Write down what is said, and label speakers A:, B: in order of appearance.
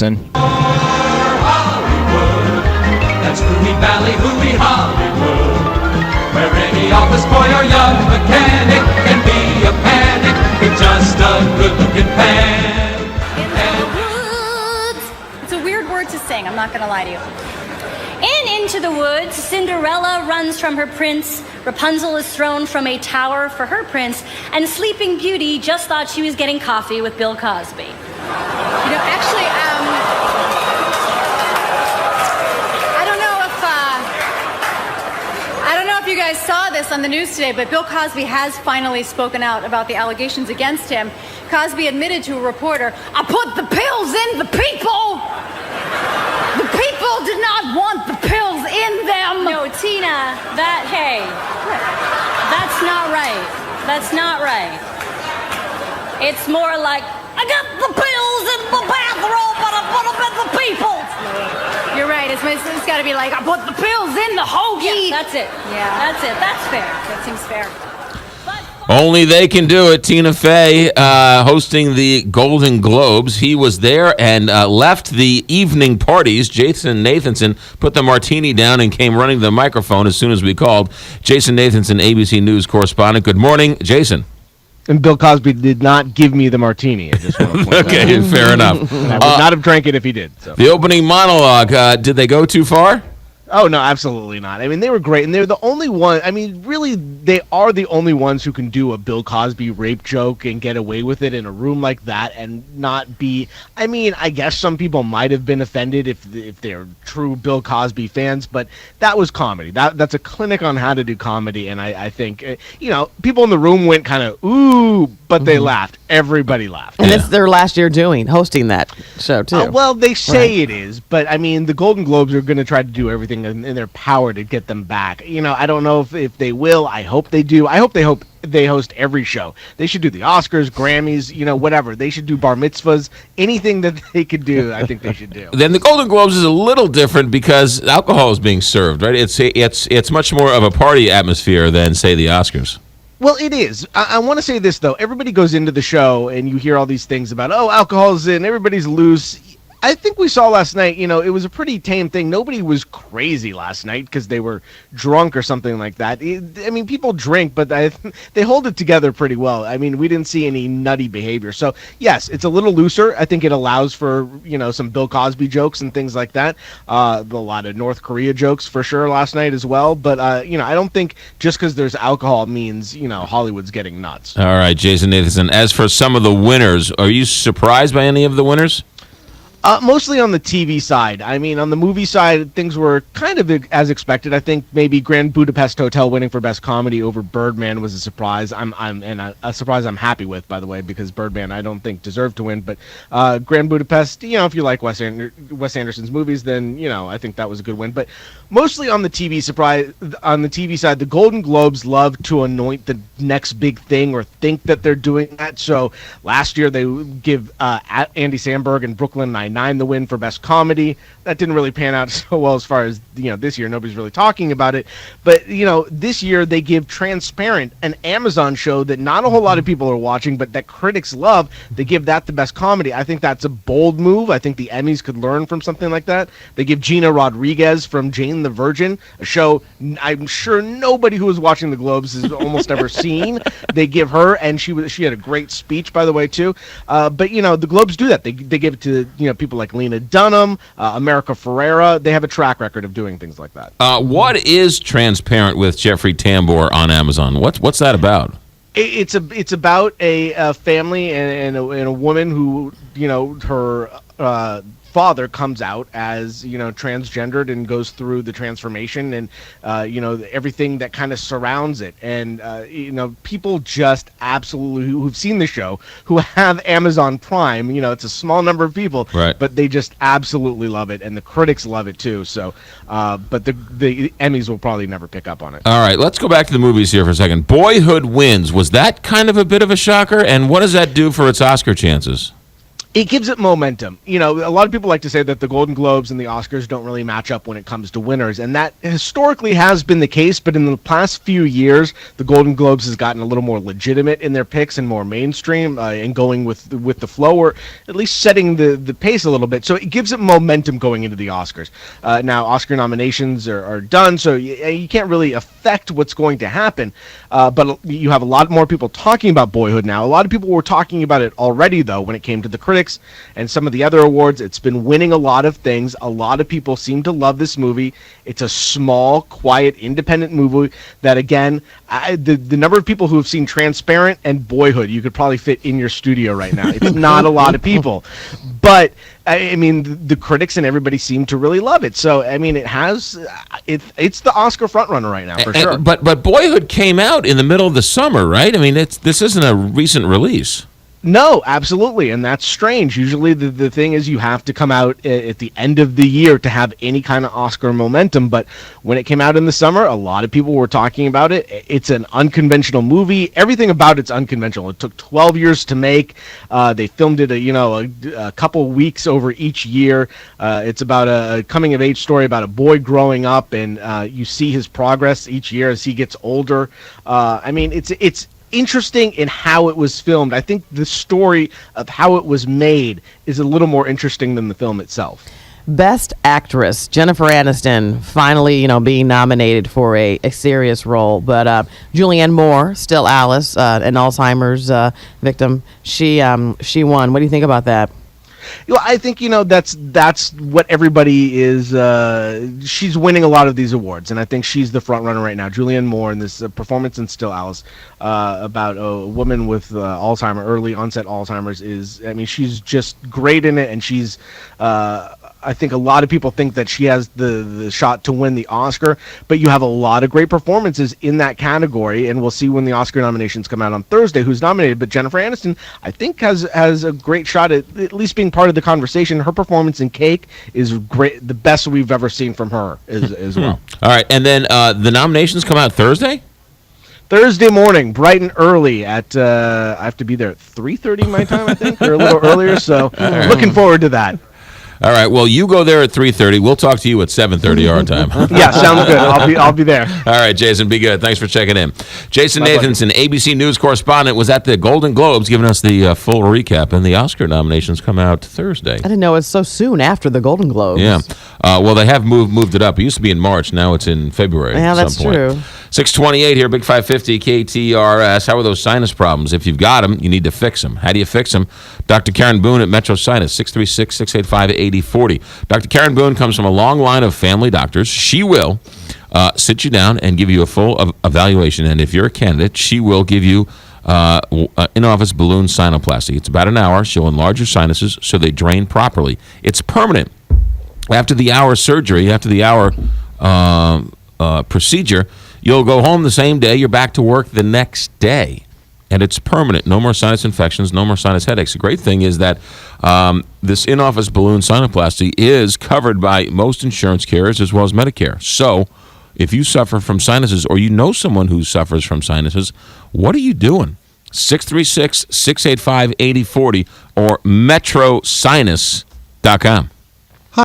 A: Hollywood, that's Hooey Valley, Hooey Hollywood, where any office boy or young mechanic can be a panic with just a good-looking pan.
B: In the woods. It's a weird word to sing, I'm not going to lie to you. Into the woods, Cinderella runs from her prince, Rapunzel is thrown from a tower for her prince, and Sleeping Beauty just thought she was getting coffee with Bill Cosby.
C: Actually, I don't know if you guys saw this on the news today, but Bill Cosby has finally spoken out about the allegations against him. Cosby admitted to a reporter, "I put the pills in the people. The people did not want the pills in them."
B: No, Tina, that's not right. That's not right. It's more like, I got the pills in the bathroom, but I put them in the people.
C: You're right. It's got to be like, "I put the pills in the hoagie."
B: Yeah, that's it.
C: Yeah.
B: That's it. That's fair. That seems fair.
D: Only they can do it. Tina Fey hosting the Golden Globes. He was there and left the evening parties. Jason Nathanson put the martini down and came running to the microphone as soon as we called. Jason Nathanson, ABC News correspondent. Good morning, Jason.
E: And Bill Cosby did not give me the martini. I just want to point
D: Okay,
E: out.
D: fair enough.
E: And I would not have drank it if he did. So.
D: The opening monologue, did they go too far?
E: Oh, no, absolutely not. I mean, they were great, and they're the only one. I mean, really, they are the only ones who can do a Bill Cosby rape joke and get away with it in a room like that and not be. I mean, I guess some people might have been offended if they're true Bill Cosby fans, but that was comedy. That's a clinic on how to do comedy, and I think, people in the room went kind of, ooh, but they laughed. Everybody laughed.
F: And it's their last year hosting that show, too.
E: Well, they say it is, but I mean, the Golden Globes are going to try to do everything in their power to get them back. I don't know if they will. I hope they do. I hope they host every show. They should do the Oscars, Grammys, whatever. They should do bar mitzvahs. Anything that they could do, I think they should do.
D: Then the Golden Globes is a little different because alcohol is being served, right? It's much more of a party atmosphere than, say, the Oscars.
E: Well, it is. I want to say this, though. Everybody goes into the show and you hear all these things about, alcohol's in, everybody's loose. I think we saw last night, it was a pretty tame thing. Nobody was crazy last night because they were drunk or something like that. People drink, but they hold it together pretty well. I mean, we didn't see any nutty behavior. So, yes, it's a little looser. I think it allows for, some Bill Cosby jokes and things like that. A lot of North Korea jokes for sure last night as well. But, I don't think just because there's alcohol means, Hollywood's getting nuts.
D: All right, Jason Nathanson. As for some of the winners, are you surprised by any of the winners?
E: Mostly on the TV side. I mean, on the movie side, things were kind of as expected. I think maybe Grand Budapest Hotel winning for Best Comedy over Birdman was a surprise. A surprise I'm happy with, by the way, because Birdman I don't think deserved to win. But Grand Budapest, if you like Wes Anderson's movies, then I think that was a good win. But mostly on the TV side, the Golden Globes love to anoint the next big thing or think that they're doing that. So last year they give Andy Samberg and Brooklyn Nine-Nine the win for Best Comedy. That didn't really pan out so well as far as this year. Nobody's really talking about it. But this year they give Transparent, an Amazon show that not a whole lot of people are watching, but that critics love. They give that the Best Comedy. I think that's a bold move. I think the Emmys could learn from something like that. They give Gina Rodriguez from Jane the Virgin, a show I'm sure nobody who was watching the Globes has almost ever seen. They give her, and she had a great speech, by the way, too. But the Globes do that. They give it to people like Lena Dunham, America Ferrera. They have a track record of doing things like that.
D: What is Transparent with Jeffrey Tambor on Amazon? What's that about?
E: It's about a family and a woman who her father comes out as transgendered and goes through the transformation and everything that kind of surrounds it, and people just absolutely who've seen the show, who have Amazon Prime, it's a small number of people,
D: right,
E: but they just absolutely love it, and the critics love it too. So but the Emmys will probably never pick up on it.
D: All right, let's go back to the movies here for a second. Boyhood Wins, was that kind of a bit of a shocker, and what does that do for its Oscar chances?
E: It gives it momentum. You know, a lot of people like to say that the Golden Globes and the Oscars don't really match up when it comes to winners, and that historically has been the case, but in the past few years, the Golden Globes has gotten a little more legitimate in their picks and more mainstream and going with the flow, or at least setting the pace a little bit. So it gives it momentum going into the Oscars. Now, Oscar nominations are done, so you can't really affect what's going to happen, but you have a lot more people talking about Boyhood now. A lot of people were talking about it already, though, when it came to the critics and some of the other awards. It's been winning a lot of things. A lot of people seem to love this movie. It's a small, quiet, independent movie that, again, the number of people who have seen Transparent and Boyhood, you could probably fit in your studio right now. It's not a lot of people. But, I mean, the critics and everybody seem to really love it. So, I mean, it's the Oscar frontrunner right now, for sure.
D: But Boyhood came out in the middle of the summer, right? I mean, this isn't a recent release.
E: No, absolutely, and that's strange. Usually the thing is you have to come out at the end of the year to have any kind of Oscar momentum, but when it came out in the summer, a lot of people were talking about it. It's an unconventional movie. Everything about it's unconventional. It took 12 years to make. They filmed it a couple weeks over each year. It's about a coming-of-age story about a boy growing up, and you see his progress each year as he gets older. I mean, it's interesting in how it was filmed. I think the story of how it was made is a little more interesting than the film itself.
F: Best Actress, Jennifer Aniston, finally, being nominated for a serious role. But Julianne Moore, still Alice, an Alzheimer's victim, she won. What do you think about that?
E: Well, I think that's what everybody is. She's winning a lot of these awards, and I think she's the front runner right now. Julianne Moore in this performance in Still Alice about a woman with early onset Alzheimer's she's just great in it, and she's. I think a lot of people think that she has the shot to win the Oscar, but you have a lot of great performances in that category, and we'll see when the Oscar nominations come out on Thursday who's nominated. But Jennifer Aniston, I think, has a great shot at least being part of the conversation. Her performance in Cake is great, the best we've ever seen from her as well.
D: All right, and then the nominations come out Thursday?
E: Thursday morning, bright and early at I have to be there at 3:30 my time, I think, or a little earlier, so looking forward to that.
D: All right. Well, you go there at 3:30. We'll talk to you at 7:30 our time.
E: Yeah, sounds good. I'll be there.
D: All right, Jason. Be good. Thanks for checking in. Jason Nathanson, ABC News correspondent, was at the Golden Globes, giving us the full recap, and the Oscar nominations come out Thursday.
F: I didn't know it was so soon after the Golden Globes.
D: Yeah. Well, they have moved it up. It used to be in March. Now it's in February.
F: Yeah,
D: at some
F: that's
D: point.
F: true.
D: 628 here, Big 550 KTRS. How are those sinus problems? If you've got them, you need to fix them. How do you fix them? Dr. Karen Boone at Metro Sinus, 636-685-8040. Dr. Karen Boone comes from a long line of family doctors. She will sit you down and give you a full evaluation. And if you're a candidate, she will give you in-office balloon sinuplasty. It's about an hour. She'll enlarge your sinuses so they drain properly. It's permanent. After the hour surgery, after the hour procedure, you'll go home the same day. You're back to work the next day. And it's permanent. No more sinus infections, no more sinus headaches. The great thing is that this in-office balloon sinuplasty is covered by most insurance carriers as well as Medicare. So if you suffer from sinuses or you know someone who suffers from sinuses, what are you doing? 636-685-8040 or metrosinus.com.